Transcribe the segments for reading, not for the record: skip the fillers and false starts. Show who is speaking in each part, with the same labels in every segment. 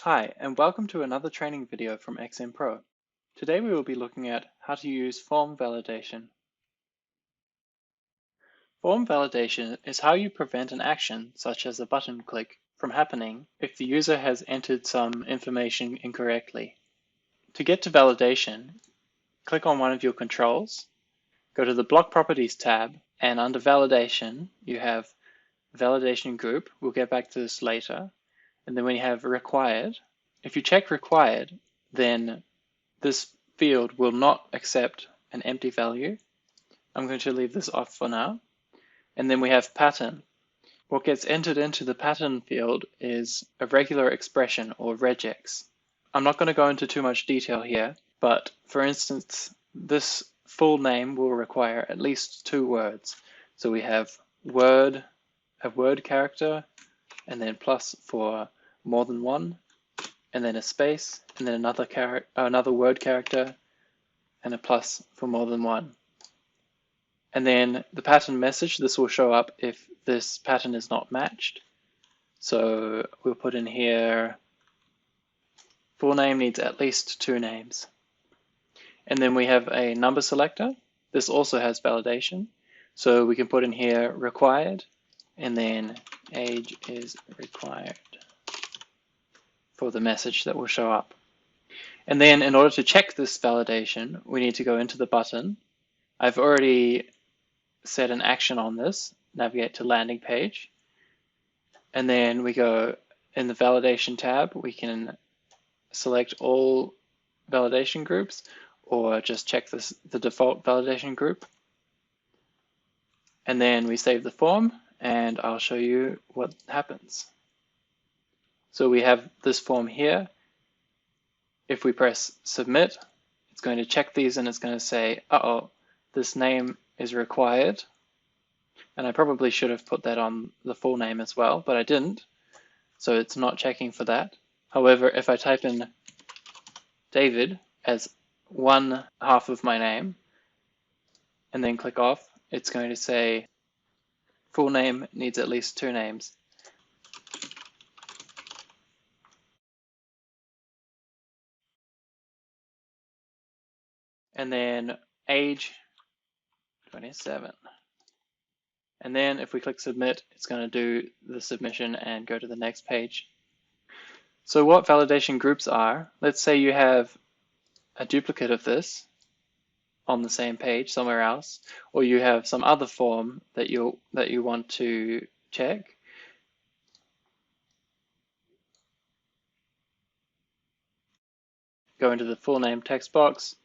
Speaker 1: Hi, and welcome to another training video from XMPRO. Today we will be looking at how to use form validation. Form validation is how you prevent an action, such as a button click, from happening if the user has entered some information incorrectly. To get to validation, click on one of your controls, go to the Block Properties tab, and under Validation, you have Validation Group. We'll get back to this later. And then when you have Required, if you check Required, then this field will not accept an empty value. I'm going to leave this off for now. And then we have pattern. What gets entered into the pattern field is a regular expression or regex. I'm not going to go into too much detail here, but for instance, this full name will require at least 2 words. So we have word, a word character, and then plus for more than one, and then a space, and then another word character, and a plus for more than one. And then the pattern message, this will show up if this pattern is not matched. So we'll put in here, full name needs at least 2 names. And then we have a number selector. This also has validation. So we can put in here required, and then age is required for the message that will show up. And then in order to check this validation, we need to go into the button. I've already set an action on this, navigate to landing page. And then we go in the validation tab, we can select all validation groups or just check the default validation group. And then we save the form and I'll show you what happens. So we have this form here. If we press submit, it's going to check these and it's going to say, uh-oh, this name is required. And I probably should have put that on the full name as well, but I didn't. So it's not checking for that. However, if I type in David as one half of my name and then click off, it's going to say full name needs at least 2 names. And then age 27. And then if we click submit, it's going to do the submission and go to the next page. So what validation groups are, let's say you have a duplicate of this on the same page somewhere else, or you have some other form that you want to check. Go into the full name text box,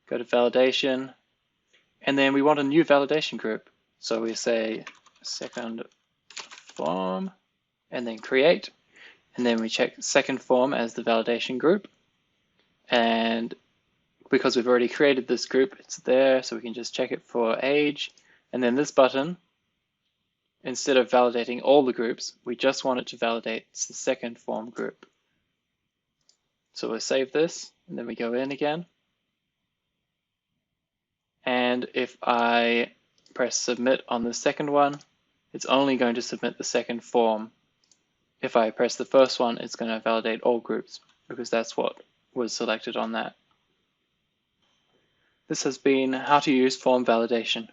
Speaker 1: go to validation, and then we want a new validation group. So we say second form and then create, and then we check second form as the validation group. And because we've already created this group, it's there, so we can just check it for age. And then this button, instead of validating all the groups, we just want it to validate the second form group. So we'll save this, and then we go in again. And if I press submit on the second one, it's only going to submit the second form. If I press the first one, it's going to validate all groups because that's what was selected on that. This has been how to use form validation.